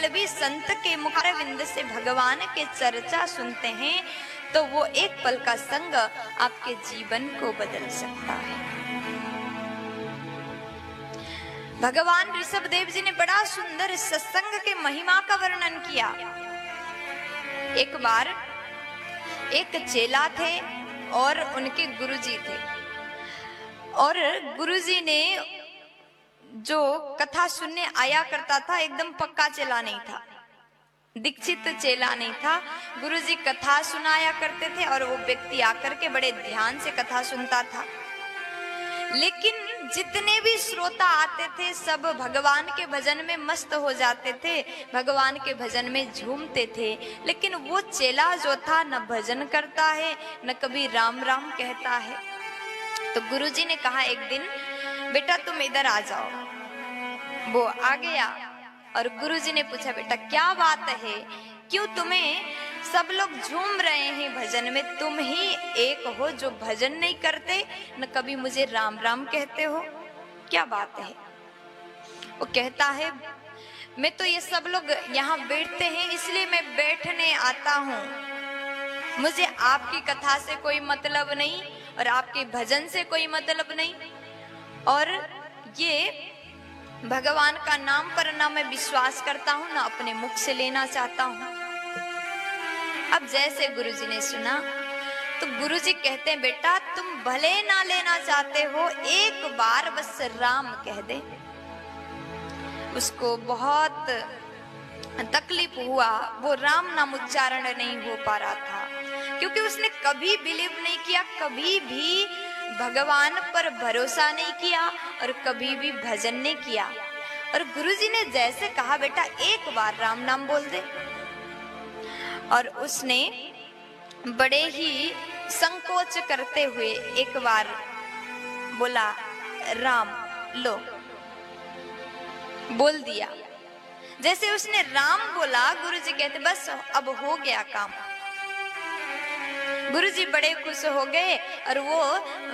पल भी संत के मुखारविंद से भगवान के चर्चा सुनते हैं तो वो एक पल का संग आपके जीवन को बदल सकता है। भगवान ऋषभदेव जी ने बड़ा सुंदर सत्संग के महिमा का वर्णन किया। एक बार एक चेला थे और उनके गुरुजी थे, और गुरुजी ने जो कथा सुनने आया करता था एकदम पक्का चेला नहीं था, दीक्षित चेला नहीं था। गुरुजी कथा सुनाया करते थे और वो व्यक्ति आकर के बड़े ध्यान से कथा सुनता था, लेकिन जितने भी श्रोता आते थे सब भगवान के भजन में मस्त हो जाते थे, भगवान के भजन में झूमते थे। लेकिन वो चेला जो था न भजन करता है न कभी राम राम कहता है। तो गुरुजी ने कहा एक दिन, बेटा तुम इधर आ जाओ। वो आ गया और गुरुजी ने पूछा, बेटा क्या बात है, क्यों तुम्हें सब लोग झूम रहे हैं भजन में, तुम ही एक हो जो भजन नहीं करते न कभी मुझे राम राम कहते हो, क्या बात है? वो कहता है, मैं तो ये सब लोग यहाँ बैठते हैं इसलिए मैं बैठने आता हूँ, मुझे आपकी कथा से कोई मतलब नहीं और आपके भजन से कोई मतलब नहीं, और ये भगवान का नाम पर ना मैं विश्वास करता हूँ ना अपने मुख से लेना चाहता हूँ। अब जैसे गुरुजी ने सुना तो गुरुजी कहते हैं, बेटा तुम भले ना लेना चाहते हो, एक बार बस राम कह दे। उसको बहुत तकलीफ हुआ, वो राम नाम उच्चारण नहीं हो पा रहा था, क्योंकि उसने कभी बिलीव नहीं किया, कभी भी भगवान पर भरोसा नहीं किया और कभी भी भजन नहीं किया। और गुरुजी ने जैसे कहा, बेटा एक बार राम नाम बोल दे, और उसने बड़े ही संकोच करते हुए एक बार बोला, राम, लो, बोल दिया। जैसे उसने राम बोला, गुरुजी कहते बस अब हो गया काम। गुरुजी बड़े खुश हो गए और वो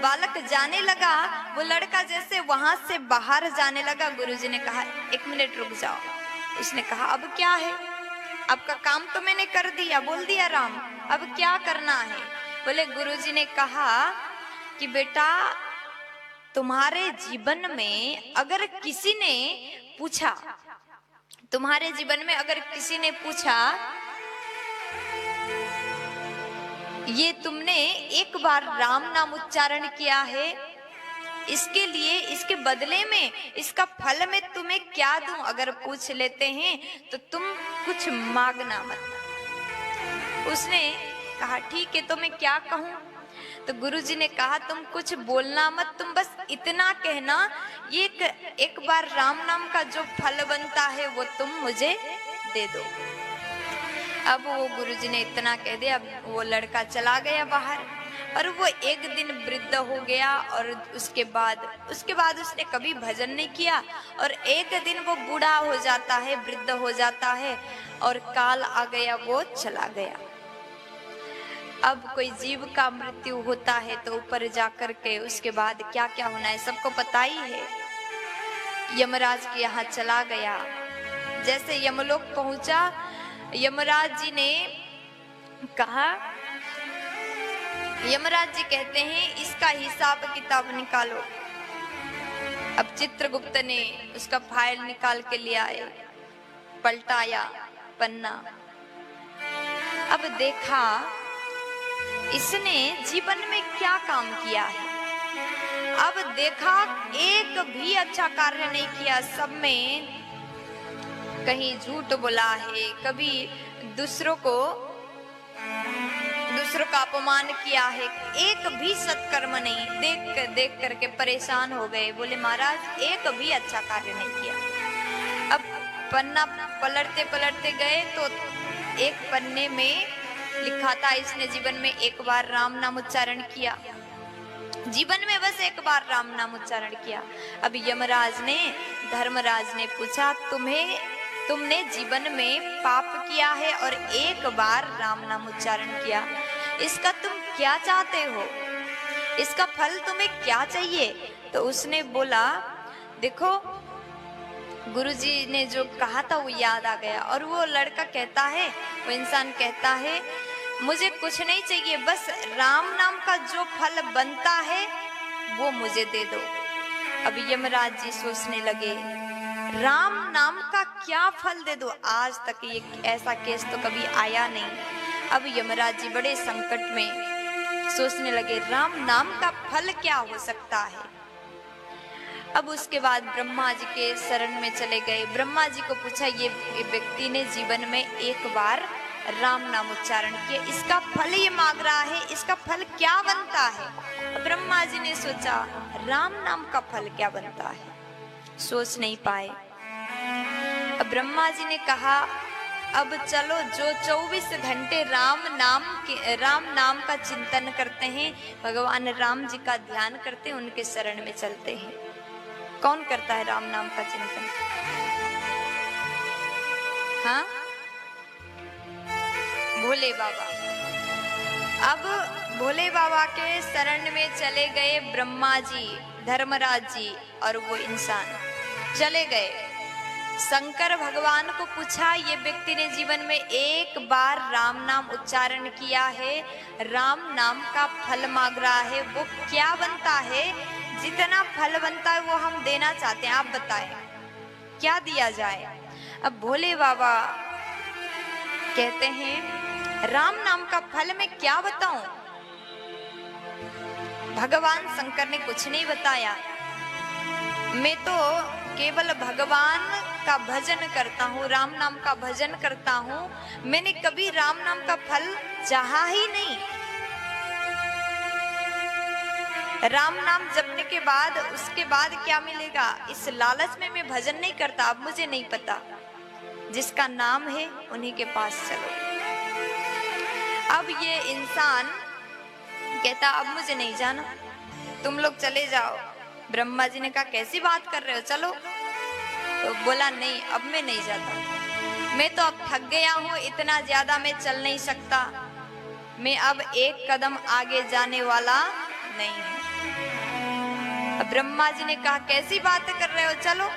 बालक जाने लगा, वो लड़का जैसे वहां से बाहर जाने लगा। गुरुजी ने कहा, एक मिनट रुक जाओ। उसने कहा, अब क्या है, आपका काम तो मैंने कर दिया, बोल दिया राम, अब क्या करना है? बोले, गुरुजी ने कहा कि बेटा तुम्हारे जीवन में अगर किसी ने पूछा, तुम्हारे जीवन में अगर किसी ने पूछा, ये तुमने एक बार राम नाम उच्चारण किया है, इसके लिए, इसके बदले में, इसका फल मैं तुम्हें क्या दूं, अगर पूछ लेते हैं तो तुम कुछ मांगना मत। उसने कहा, ठीक है, तो मैं क्या कहूं? तो गुरुजी ने कहा, तुम कुछ बोलना मत, तुम बस इतना कहना, ये एक बार राम नाम का जो फल बनता है वो तुम मुझे दे दो। अब वो गुरुजी ने इतना कह दिया, अब वो लड़का चला गया बाहर, और वो एक दिन वृद्ध हो गया, और उसके बाद उसने कभी भजन नहीं किया, और एक दिन वो बूढ़ा हो जाता है, वृद्ध हो जाता है, और काल आ गया, वो चला गया। अब कोई जीव का मृत्यु होता है तो ऊपर जाकर के उसके बाद क्या क्या होना है सबको पता ही है। यमराज के यहाँ चला गया, जैसे यमलोक पहुंचा, यमराज जी ने कहा, यमराज जी कहते हैं इसका हिसाब किताब निकालो। अब चित्रगुप्त ने उसका फाइल निकाल के ले आए, पलटाया पन्ना, अब देखा इसने जीवन में क्या काम किया है। अब देखा एक भी अच्छा कार्य नहीं किया, सब में कहीं झूठ बोला है, कभी दूसरों का अपमान किया है, एक भी सत्कर्म नहीं। देख करके परेशान हो गए, बोले महाराज एक भी अच्छा कार्य नहीं किया। अब पन्ना पलटते पलटते गए तो एक पन्ने में लिखा था, इसने जीवन में एक बार राम नाम उच्चारण किया, जीवन में बस एक बार राम नाम उच्चारण किया। अब यमराज ने, धर्मराज ने पूछा, तुमने जीवन में पाप किया है और एक बार राम नाम उच्चारण किया, इसका तुम क्या चाहते हो, इसका फल तुम्हें क्या चाहिए? तो उसने बोला, देखो गुरुजी ने जो कहा था वो याद आ गया। और वो लड़का कहता है, वो इंसान कहता है, मुझे कुछ नहीं चाहिए, बस राम नाम का जो फल बनता है वो मुझे दे दो। अब यमराज जी सोचने लगे, राम नाम का क्या फल दे दो? आज तक ये ऐसा केस तो कभी आया नहीं। अब यमराज जी बड़े संकट में सोचने लगे, राम नाम का फल क्या हो सकता है? अब उसके बाद ब्रह्मा जी के शरण में चले गए। ब्रह्मा जी को पूछा, ये व्यक्ति ने जीवन में एक बार राम नाम उच्चारण किया, इसका फल ये मांग रहा है, इसका फल क्या बनता है? ब्रह्मा जी ने सोचा, राम नाम का फल क्या बनता है? सोच नहीं पाए। अब ब्रह्मा जी ने कहा, अब चलो, जो 24 घंटे राम नाम का चिंतन करते हैं, भगवान राम जी का ध्यान करते हैं, उनके शरण में चलते हैं। कौन करता है राम नाम का चिंतन? हाँ, भोले बाबा। अब भोले बाबा के शरण में चले गए ब्रह्मा जी, धर्मराज जी और वो इंसान चले गए। शंकर भगवान को पूछा, ये व्यक्ति ने जीवन में एक बार राम नाम उच्चारण किया है, राम नाम का फल मांग रहा है, वो क्या बनता है? जितना फल बनता है वो हम देना चाहते हैं, आप बताएं क्या दिया जाए? अब भोले बाबा कहते हैं, राम नाम का फल मैं क्या बताऊं? भगवान शंकर ने कुछ नहीं बताया, मैं तो केवल भगवान का भजन करता हूँ, राम नाम का भजन करता हूँ, मैंने कभी राम नाम का फल चाहा ही नहीं। राम नाम जपने के बाद उसके बाद क्या मिलेगा, इस लालच में मैं भजन नहीं करता। अब मुझे नहीं पता, जिसका नाम है उन्हीं के पास चलो। अब ये इंसान कहता, अब मुझे नहीं जाना, तुम लोग चले जाओ। ब्रह्मा जी ने कहा, कैसी बात कर रहे हो, चलो। तो बोला, नहीं, अब मैं नहीं जाता, मैं तो अब थक गया हूँ, इतना ज्यादा मैं चल नहीं सकता, मैं अब एक कदम आगे जाने वाला नहीं हूँ। अब ब्रह्मा जी ने कहा, कैसी बात कर रहे हो, चलो।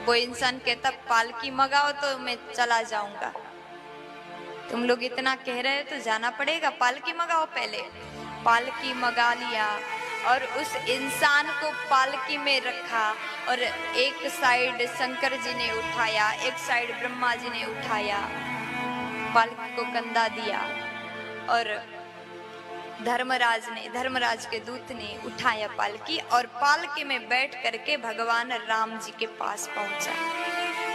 वो इंसान कहता, पालकी मंगाओ तो मैं चला जाऊंगा। तुम लोग इतना कह रहे हो तो जाना पड़ेगा, पालकी मंगाओ। पहले पालकी मंगा लिया और उस इंसान को पालकी में रखा, और एक साइड शंकर जी ने उठाया, एक साइड ब्रह्मा जी ने उठाया, पालकी को कंधा दिया, और धर्मराज के दूत ने उठाया पालकी, और पालकी में बैठ करके भगवान राम जी के पास पहुंचा।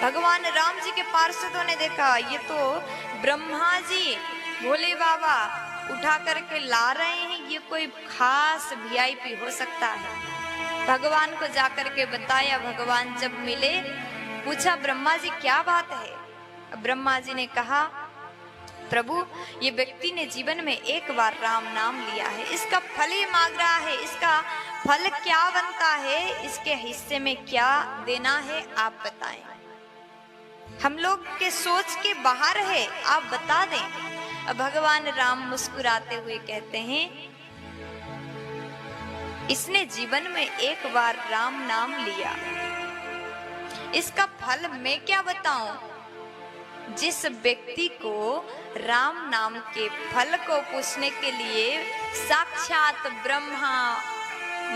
भगवान राम जी के पार्षदों ने देखा, ये तो ब्रह्मा जी भोले बाबा उठा करके ला रहे हैं, ये कोई खास वीआईपी हो सकता है। भगवान को जाकर के बताया। भगवान जब मिले, पूछा, ब्रह्मा जी क्या बात है? ब्रह्मा जी ने कहा, प्रभु, ये व्यक्ति ने जीवन में एक बार राम नाम लिया है, इसका फल ही मांग रहा है, इसका फल क्या बनता है, इसके हिस्से में क्या देना है, आप बताएं। हम लोग के सोच के बाहर है, आप बता दें। अब भगवान राम मुस्कुराते हुए कहते हैं, इसने जीवन में एक बार राम नाम लिया, इसका फल मैं क्या बताऊं? जिस व्यक्ति को राम नाम के फल को पूछने के लिए साक्षात ब्रह्मा,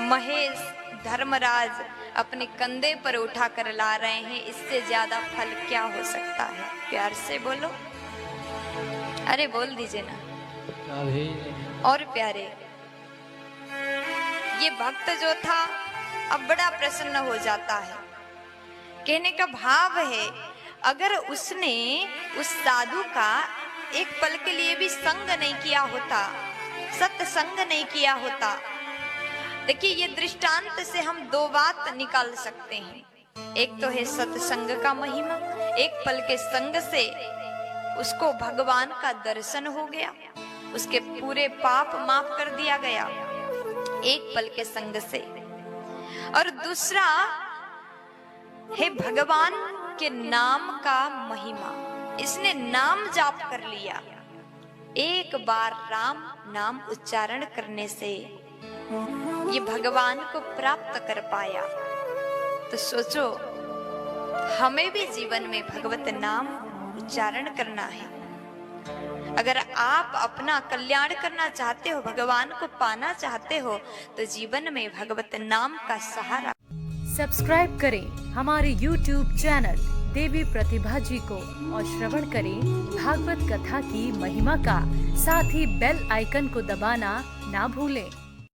महेश, धर्मराज अपने कंधे पर उठा कर ला रहे हैं, इससे ज्यादा फल क्या हो सकता है? प्यार से बोलो, अरे बोल दीजिए ना, और प्यारे। ये भक्त जो था अब बड़ा प्रसन्न हो जाता है। कहने का भाव है, अगर उसने उस साधु का एक पल के लिए भी संग नहीं किया होता, सत्संग नहीं किया होता। देखिए, ये दृष्टांत से हम दो बात निकाल सकते हैं। एक तो है सत्संग का महिमा, एक पल के संग से उसको भगवान का दर्शन हो गया, उसके पूरे पाप माफ कर दिया गया एक पल के संग से। और दूसरा है भगवान के नाम का महिमा, इसने नाम जाप कर लिया, एक बार राम नाम उच्चारण करने से ये भगवान को प्राप्त कर पाया। तो सोचो, हमें भी जीवन में भगवत नाम उच्चारण करना है। अगर आप अपना कल्याण करना चाहते हो, भगवान को पाना चाहते हो, तो जीवन में भगवत नाम का सहारा। सब्सक्राइब करें हमारे YouTube चैनल देवी प्रतिभा जी को और श्रवण करें भागवत कथा की महिमा का, साथ ही बेल आइकन को दबाना ना भूलें।